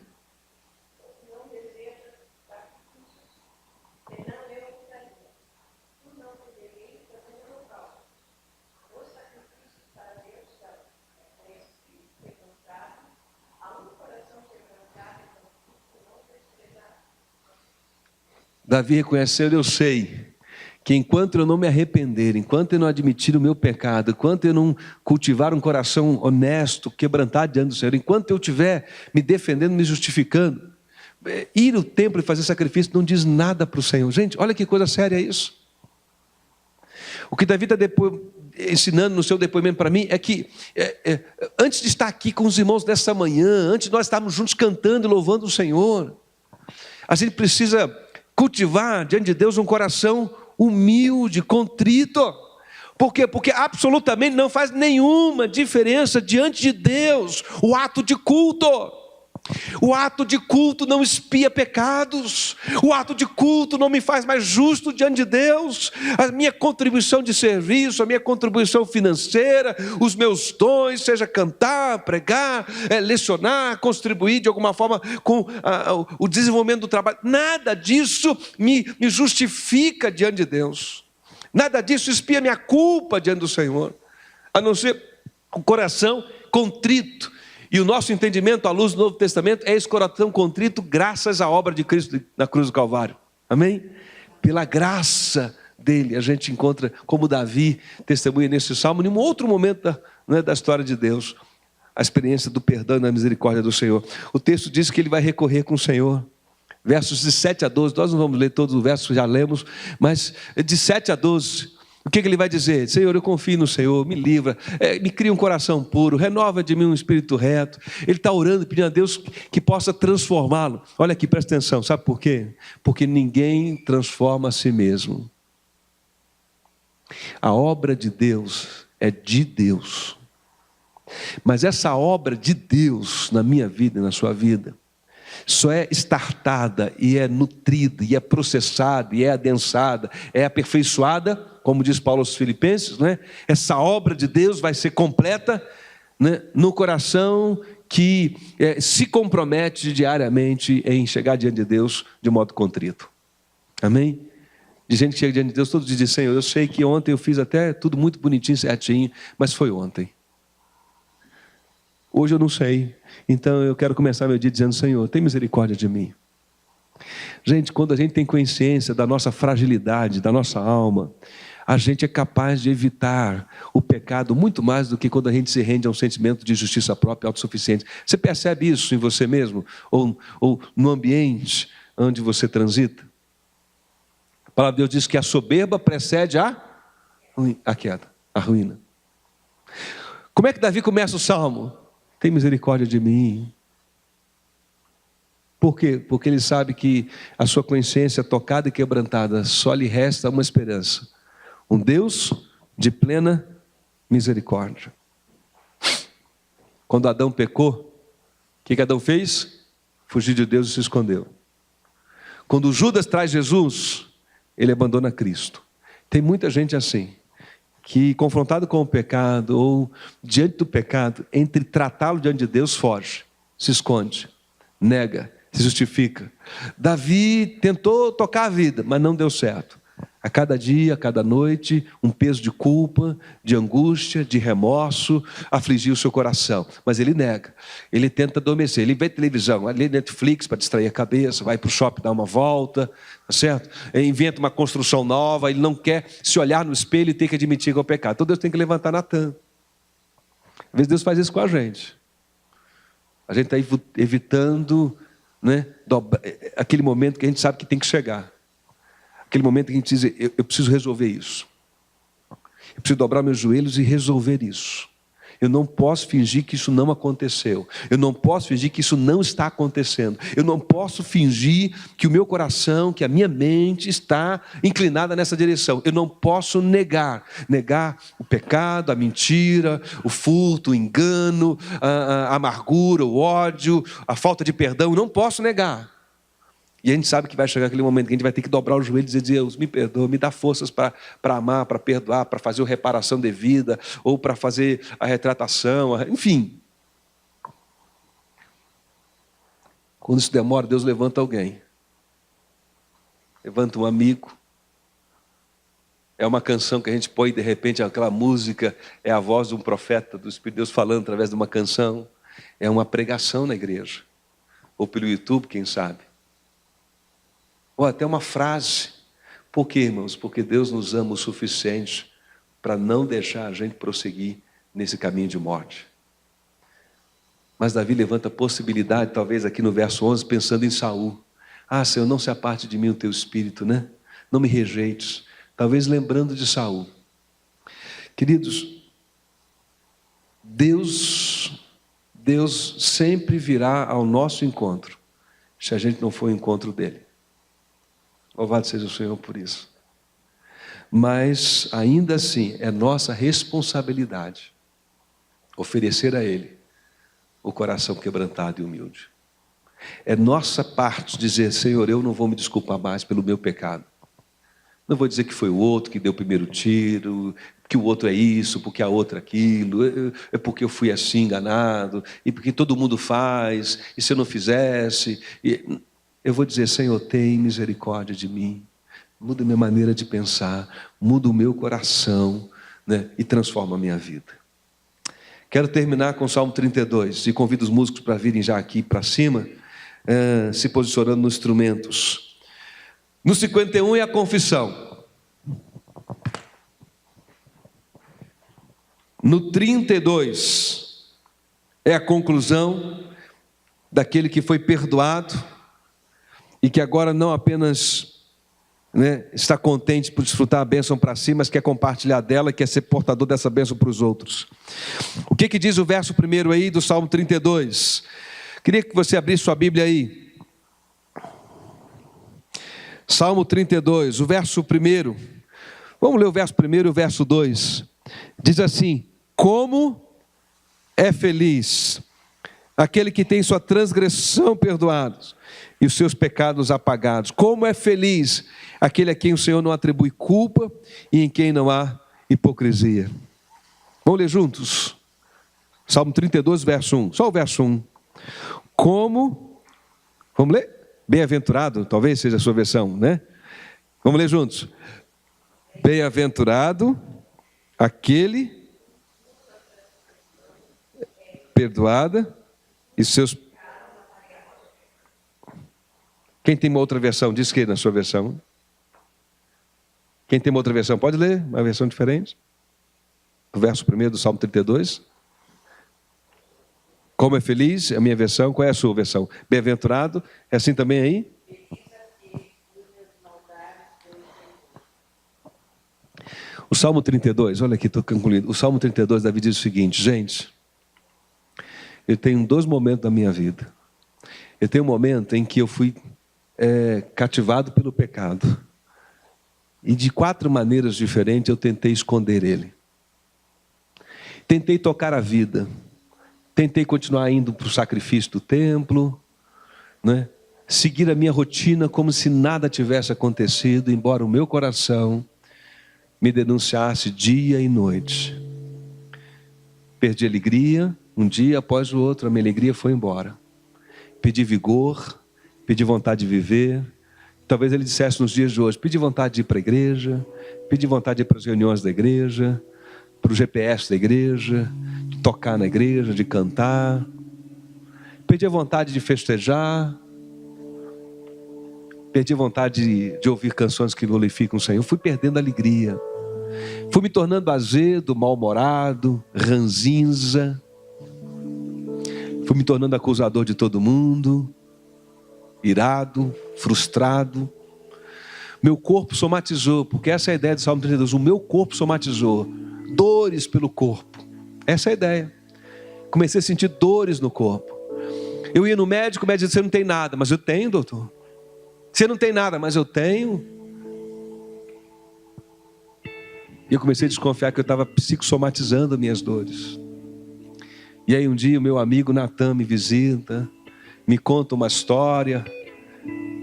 Davi reconheceu, eu sei que enquanto eu não me arrepender, enquanto eu não admitir o meu pecado, enquanto eu não cultivar um coração honesto, quebrantado diante do Senhor, enquanto eu estiver me defendendo, me justificando, ir ao templo e fazer sacrifício não diz nada para o Senhor. Gente, olha que coisa séria isso. O que Davi está ensinando no seu depoimento para mim é que antes de estar aqui com os irmãos nessa manhã, antes de nós estarmos juntos cantando e louvando o Senhor, a gente precisa cultivar diante de Deus um coração humilde, contrito. Por quê? Porque absolutamente não faz nenhuma diferença diante de Deus o ato de culto. O ato de culto não expia pecados. O ato de culto não me faz mais justo diante de Deus. A minha contribuição de serviço, a minha contribuição financeira, os meus dons, seja cantar, pregar, lecionar, contribuir de alguma forma com o desenvolvimento do trabalho, nada disso me justifica diante de Deus. Nada disso expia minha culpa diante do Senhor, a não ser o coração contrito. E o nosso entendimento à luz do Novo Testamento é esse coração contrito graças à obra de Cristo na cruz do Calvário. Amém? Pela graça dele, a gente encontra, como Davi testemunha nesse salmo, em um outro momento da história de Deus, a experiência do perdão e da misericórdia do Senhor. O texto diz que ele vai recorrer com o Senhor. Versos de 7 a 12, nós não vamos ler todos os versos, já lemos, mas de 7 a 12... O que ele vai dizer? Senhor, eu confio no Senhor, me livra, me cria um coração puro, renova de mim um espírito reto. Ele está orando, pedindo a Deus que possa transformá-lo. Olha aqui, presta atenção, sabe por quê? Porque ninguém transforma a si mesmo. A obra de Deus é de Deus. Mas essa obra de Deus na minha vida e na sua vida só é startada e é nutrida, e é processada, e é adensada, é aperfeiçoada, como diz Paulo aos Filipenses, né? Essa obra de Deus vai ser completa, né, no coração que se compromete diariamente em chegar diante de Deus de modo contrito. Amém? De gente que chega diante de Deus todos dizem, Senhor, eu sei que ontem eu fiz até tudo muito bonitinho, certinho, mas foi ontem. Hoje eu não sei, então eu quero começar meu dia dizendo, Senhor, tem misericórdia de mim. Gente, quando a gente tem consciência da nossa fragilidade, da nossa alma, a gente é capaz de evitar o pecado muito mais do que quando a gente se rende a um sentimento de justiça própria e autossuficiente. Você percebe isso em você mesmo? Ou no ambiente onde você transita? A palavra de Deus diz que a soberba precede a queda, a ruína. Como é que Davi começa o salmo? Tem misericórdia de mim. Por quê? Porque ele sabe que a sua consciência tocada e quebrantada só lhe resta uma esperança: um Deus de plena misericórdia. Quando Adão pecou, o que Adão fez? Fugiu de Deus e se escondeu. Quando Judas traz Jesus, ele abandona Cristo. Tem muita gente assim, que confrontado com o pecado ou diante do pecado, entre tratá-lo diante de Deus, foge, se esconde, nega, se justifica. Davi tentou tocar a vida, mas não deu certo. A cada dia, a cada noite, um peso de culpa, de angústia, de remorso, afligiu o seu coração. Mas ele nega, ele tenta adormecer, ele vê televisão, vai ler Netflix para distrair a cabeça, vai para o shopping dar uma volta, tá certo? Ele inventa uma construção nova, ele não quer se olhar no espelho e ter que admitir que é o pecado. Então Deus tem que levantar Natan. Às vezes Deus faz isso com a gente. A gente está evitando, né, aquele momento que a gente sabe que tem que chegar. Aquele momento que a gente diz: eu preciso resolver isso. Eu preciso dobrar meus joelhos e resolver isso. Eu não posso fingir que isso não aconteceu. Eu não posso fingir que isso não está acontecendo. Eu não posso fingir que o meu coração, que a minha mente está inclinada nessa direção. Eu não posso negar o pecado, a mentira, o furto, o engano, a amargura, o ódio, a falta de perdão. Eu não posso negar. E a gente sabe que vai chegar aquele momento que a gente vai ter que dobrar os joelhos e dizer: Deus, me perdoa, me dá forças para amar, para perdoar, para fazer a reparação devida, ou para fazer a retratação, enfim. Quando isso demora, Deus levanta alguém. Levanta um amigo. É uma canção que a gente põe, de repente, aquela música, é a voz de um profeta, do Espírito de Deus falando através de uma canção. É uma pregação na igreja. Ou pelo YouTube, quem sabe. Ou até uma frase. Por quê, irmãos? Porque Deus nos ama o suficiente para não deixar a gente prosseguir nesse caminho de morte. Mas Davi levanta a possibilidade, talvez aqui no verso 11, pensando em Saul. Senhor, não se aparte de mim o teu espírito, né? Não me rejeites. Talvez lembrando de Saul. Queridos, Deus sempre virá ao nosso encontro, se a gente não for ao encontro dele. Louvado seja o Senhor por isso. Mas, ainda assim, é nossa responsabilidade oferecer a Ele o coração quebrantado e humilde. É nossa parte dizer: Senhor, eu não vou me desculpar mais pelo meu pecado. Não vou dizer que foi o outro que deu o primeiro tiro, que o outro é isso, porque a outra é aquilo, é porque eu fui assim enganado, e porque todo mundo faz, e se eu não fizesse... Eu vou dizer: Senhor, tem misericórdia de mim, muda a minha maneira de pensar, muda o meu coração, né, e transforma a minha vida. Quero terminar com o Salmo 32, e convido os músicos para virem já aqui para cima, se posicionando nos instrumentos. No 51 é a confissão. No 32 é a conclusão daquele que foi perdoado, e que agora não apenas, né, está contente por desfrutar a bênção para si, mas quer compartilhar dela, quer ser portador dessa bênção para os outros. O que diz o verso 1 aí do Salmo 32? Queria que você abrisse sua Bíblia aí. Salmo 32, o verso 1. Vamos ler o verso 1 e o verso 2. Diz assim: como é feliz aquele que tem sua transgressão perdoada e os seus pecados apagados. Como é feliz aquele a quem o Senhor não atribui culpa e em quem não há hipocrisia. Vamos ler juntos? Salmo 32, verso 1. Só o verso 1. Como... Vamos ler? Bem-aventurado, talvez seja a sua versão, né? Vamos ler juntos. Bem-aventurado aquele perdoada e seus... Quem tem uma outra versão, diz que na sua versão. Quem tem uma outra versão, pode ler uma versão diferente? O verso 1 do Salmo 32. Como é feliz, a minha versão. Qual é a sua versão? Bem-aventurado, é assim também aí? O Salmo 32, olha aqui, estou concluindo. O Salmo 32, Davi diz o seguinte: gente, eu tenho 2 momentos da minha vida. Eu tenho um momento em que eu fui cativado pelo pecado. E de 4 maneiras diferentes eu tentei esconder ele. Tentei tocar a vida. Tentei continuar indo para o sacrifício do templo, né? Seguir a minha rotina como se nada tivesse acontecido, embora o meu coração me denunciasse dia e noite. Perdi alegria, um dia após o outro, a minha alegria foi embora. Pedi vigor, pedi vontade de viver. Talvez ele dissesse nos dias de hoje: pedi vontade de ir para a igreja, pedi vontade de ir para as reuniões da igreja, para o GPS da igreja, de tocar na igreja, de cantar. Perdi a vontade de festejar. Perdi a vontade de ouvir canções que glorificam o Senhor. Fui perdendo a alegria. Fui me tornando azedo, mal-humorado, ranzinza. Fui me tornando acusador de todo mundo, irado, frustrado. Meu corpo somatizou, porque essa é a ideia do Salmo 32. O meu corpo somatizou. Dores pelo corpo. Essa é a ideia. Comecei a sentir dores no corpo. Eu ia no médico, o médico disse: você não tem nada. Mas eu tenho, doutor. Você não tem nada, mas eu tenho. E eu comecei a desconfiar que eu estava psicossomatizando minhas dores. E aí um dia o meu amigo Natan me visita, me conta uma história.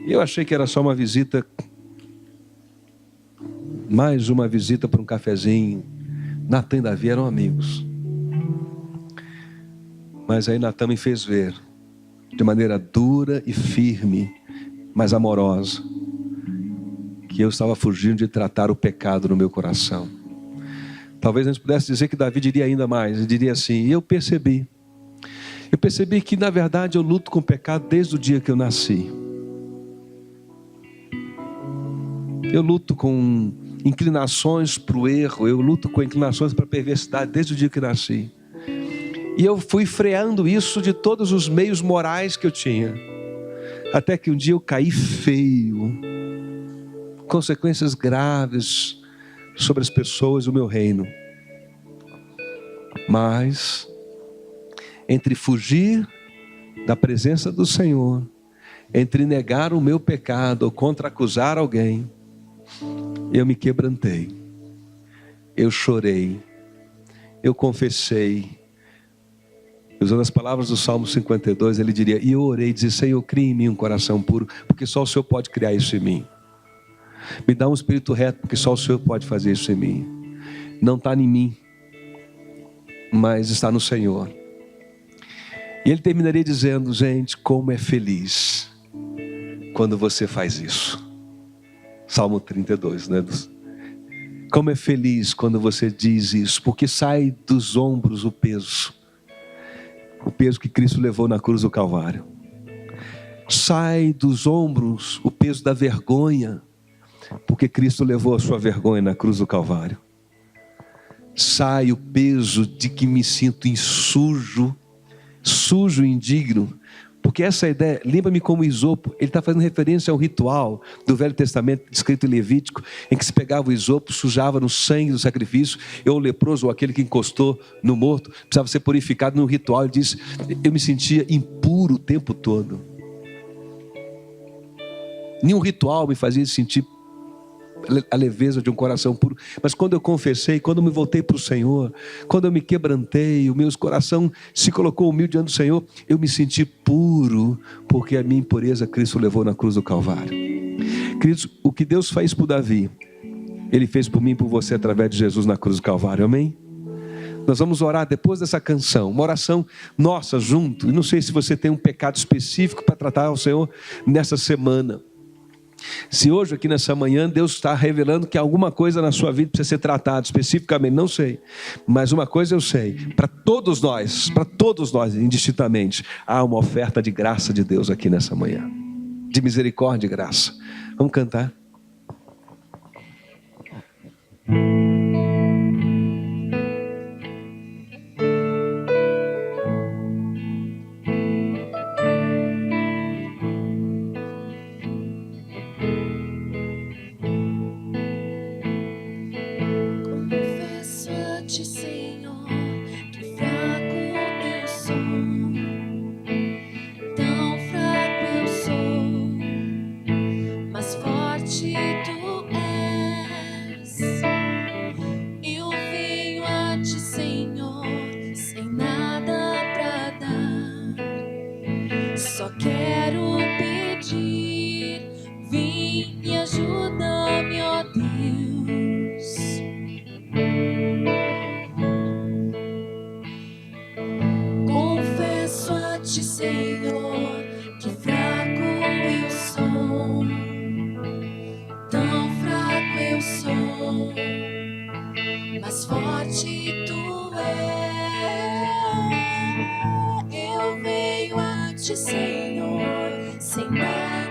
E eu achei que era só uma visita, mais uma visita para um cafezinho. Natan e Davi eram amigos. Mas aí Natan me fez ver, de maneira dura e firme, mas amorosa, que eu estava fugindo de tratar o pecado no meu coração. Talvez a gente pudesse dizer que Davi diria ainda mais. Ele diria assim: eu percebi que na verdade eu luto com o pecado desde o dia que eu nasci. Eu luto com inclinações para o erro, eu luto com inclinações para a perversidade desde o dia que nasci. E eu fui freando isso de todos os meios morais que eu tinha, até que um dia eu caí feio, consequências graves sobre as pessoas do meu reino. Mas entre fugir da presença do Senhor, entre negar o meu pecado ou contra-acusar alguém, eu me quebrantei, eu chorei, eu confessei. Usando as palavras do Salmo 52, ele diria: e eu orei e disse: Senhor, cria em mim um coração puro, porque só o Senhor pode criar isso em mim. Me dá um espírito reto, porque só o Senhor pode fazer isso em mim. Não está em mim, mas está no Senhor. E ele terminaria dizendo: gente, como é feliz quando você faz isso. Salmo 32, né? Como é feliz quando você diz isso, porque sai dos ombros o peso que Cristo levou na cruz do Calvário. Sai dos ombros o peso da vergonha, porque Cristo levou a sua vergonha na cruz do Calvário. Sai o peso de que me sinto sujo e indigno, porque essa ideia, lembra-me como isopo, ele está fazendo referência ao ritual do Velho Testamento, descrito em Levítico, em que se pegava o isopo, sujava no sangue do sacrifício, e o leproso, ou aquele que encostou no morto, precisava ser purificado no ritual. Ele disse: eu me sentia impuro o tempo todo. Nenhum ritual me fazia sentir a leveza de um coração puro. Mas quando eu confessei, quando eu me voltei para o Senhor, quando eu me quebrantei, o meu coração se colocou humilde diante do Senhor, eu me senti puro, porque a minha impureza Cristo levou na cruz do Calvário. Queridos, o que Deus fez por Davi, Ele fez por mim e por você através de Jesus na cruz do Calvário, amém? Nós vamos orar depois dessa canção, uma oração nossa junto. E não sei se você tem um pecado específico para tratar ao Senhor nessa semana. Se hoje aqui nessa manhã Deus está revelando que alguma coisa na sua vida precisa ser tratada especificamente, não sei, mas uma coisa eu sei: para todos nós, indistintamente, há uma oferta de graça de Deus aqui nessa manhã, de misericórdia e graça. Vamos cantar.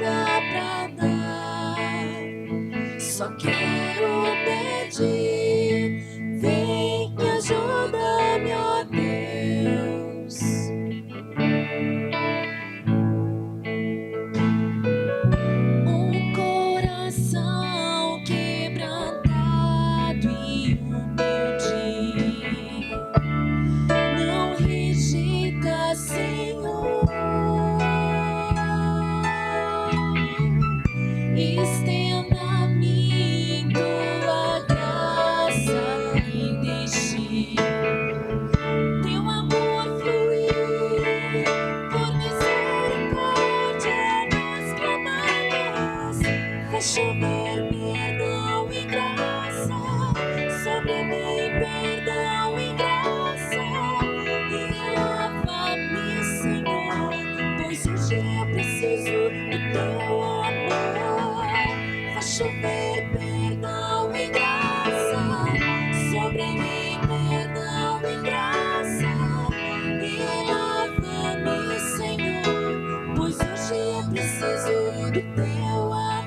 nada pra dar. Só quero pedir, vem me ajuda-me, ó Deus. Um coração quebrantado e humilde, não rejeita, Senhor. Estenda a mim tua graça e deixe teu amor fluir. Por misericórdia nós clamamos, faz chover perdão e graça sobre mim, perdão e graça. E lava-me, Senhor, pois hoje eu preciso do teu amor. Faz chover perdão e graça sobre mim, perdão e graça. E lava-me, Senhor, pois hoje eu preciso do teu amor.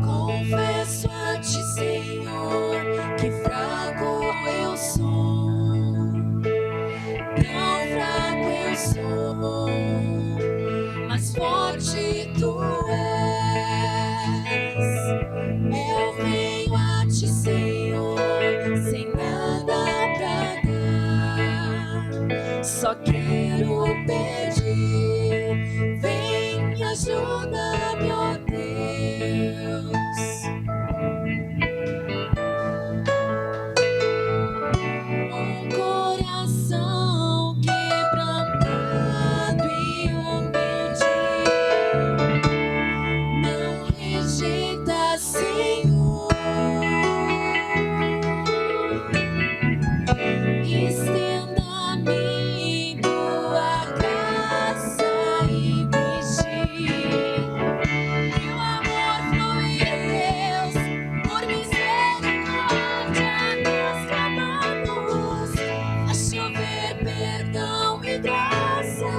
Confesso a ti, Senhor, que fraco eu sou, tão fraco eu sou, mas forte tu és. Eu venho a ti, Senhor, sem nada pra dar. Só quero pedir, vem me ajuda-me, ó Deus. Um coração quebrantado e humilde, não rejeita, Senhor. Estenda a mim tua graça e deixe teu amor fluir, Deus. Por misericórdia nós clamamos, faz chover perdão e graça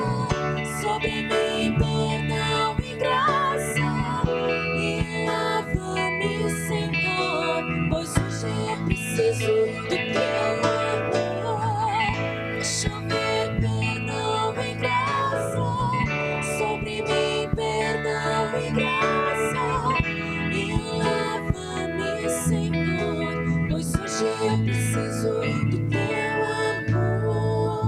sobre mim, perdão e graça. E lava-me, Senhor, pois hoje eu preciso do teu amor. Faz chover perdão e graça sobre mim, perdão e graça. E lava-me, Senhor, pois hoje eu preciso do teu amor.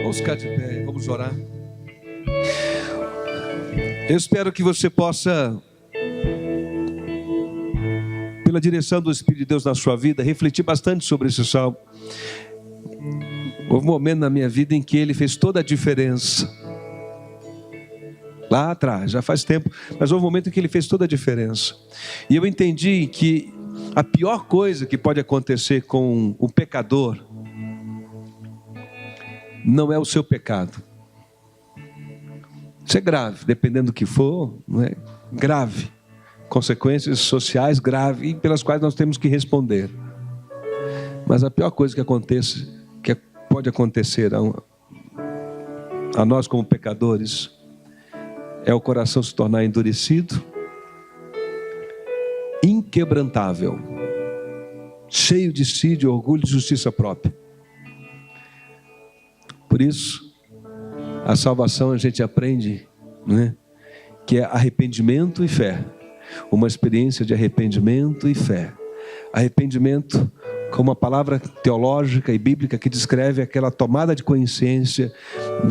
Vamos ficar de pé, vamos orar. Eu espero que você possa, pela direção do Espírito de Deus na sua vida, refletir bastante sobre esse salmo. Houve um momento na minha vida em que ele fez toda a diferença. Lá atrás, já faz tempo, mas houve um momento em que ele fez toda a diferença. E eu entendi que a pior coisa que pode acontecer com o pecador não é o seu pecado. Isso é grave, dependendo do que for, não é? Grave. Consequências sociais graves pelas quais nós temos que responder. Mas a pior coisa que pode acontecer a nós como pecadores é o coração se tornar endurecido, inquebrantável, cheio de si, de orgulho e de justiça própria. Por isso, a salvação a gente aprende, né, que é arrependimento e fé. Uma experiência de arrependimento e fé. Arrependimento como uma palavra teológica e bíblica que descreve aquela tomada de consciência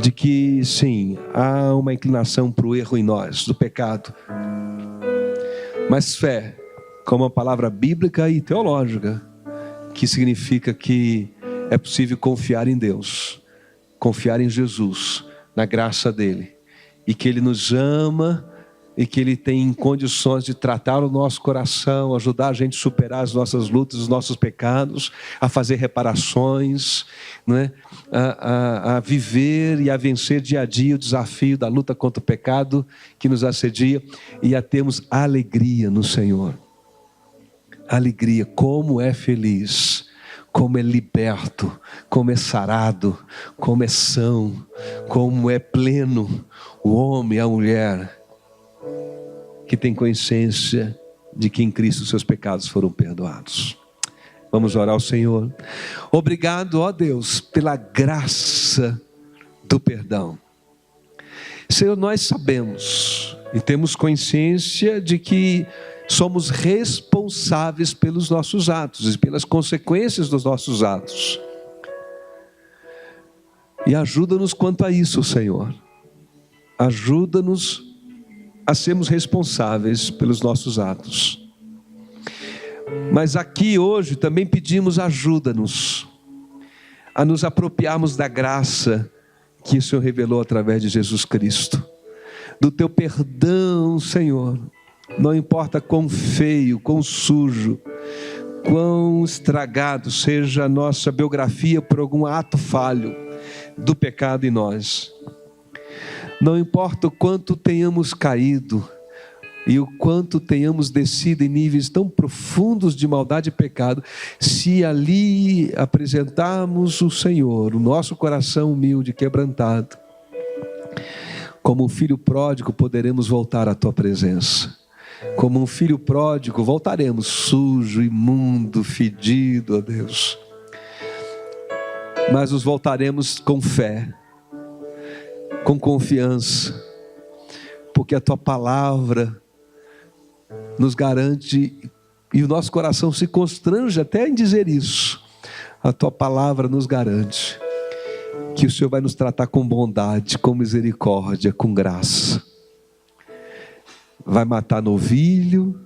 de que, sim, há uma inclinação para o erro em nós, do pecado. Mas fé como uma palavra bíblica e teológica, que significa que é possível confiar em Deus, confiar em Jesus, na graça dele, e que ele nos ama e que Ele tem condições de tratar o nosso coração, ajudar a gente a superar as nossas lutas, os nossos pecados, a fazer reparações, né? a viver e a vencer dia a dia o desafio da luta contra o pecado que nos assedia e a termos alegria no Senhor. Alegria, como é feliz, como é liberto, como é sarado, como é são, como é pleno o homem e a mulher que tem consciência de que em Cristo seus pecados foram perdoados. Vamos orar ao Senhor. Obrigado, ó Deus, pela graça do perdão. Senhor, nós sabemos e temos consciência de que somos responsáveis pelos nossos atos e pelas consequências dos nossos atos. E ajuda-nos quanto a isso, Senhor. Ajuda-nos a sermos responsáveis pelos nossos atos. Mas aqui hoje também pedimos ajuda-nos a nos apropriarmos da graça que o Senhor revelou através de Jesus Cristo. Do teu perdão, Senhor. Não importa quão feio, quão sujo, quão estragado seja a nossa biografia por algum ato falho do pecado em nós. Não importa o quanto tenhamos caído e o quanto tenhamos descido em níveis tão profundos de maldade e pecado, se ali apresentarmos o Senhor, o nosso coração humilde e quebrantado, como um filho pródigo poderemos voltar à tua presença. Como um filho pródigo voltaremos sujo, imundo, fedido, ó Deus. Mas nos voltaremos com fé, com confiança, porque a tua palavra nos garante, e o nosso coração se constrange até em dizer isso. A tua palavra nos garante que o Senhor vai nos tratar com bondade, com misericórdia, com graça. Vai matar novilho,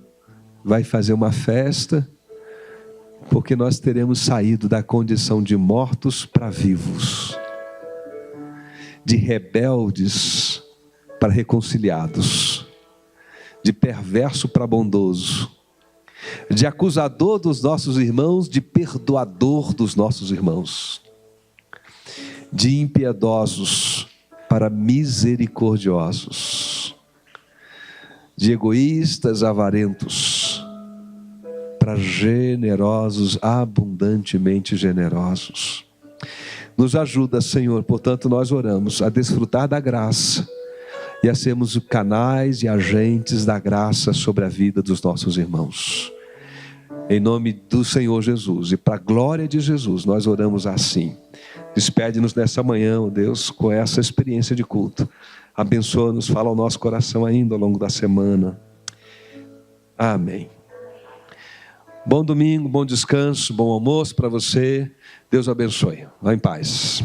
vai fazer uma festa, porque nós teremos saído da condição de mortos para vivos, de rebeldes para reconciliados, de perverso para bondoso, de acusador dos nossos irmãos, de perdoador dos nossos irmãos, de impiedosos para misericordiosos, de egoístas avarentos para generosos, abundantemente generosos. Nos ajuda, Senhor, portanto nós oramos a desfrutar da graça e a sermos canais e agentes da graça sobre a vida dos nossos irmãos. Em nome do Senhor Jesus e para a glória de Jesus, nós oramos assim. Despede-nos nessa manhã, ó Deus, com essa experiência de culto. Abençoa-nos, fala ao nosso coração ainda ao longo da semana. Amém. Bom domingo, bom descanso, bom almoço para você. Deus abençoe. Vá em paz.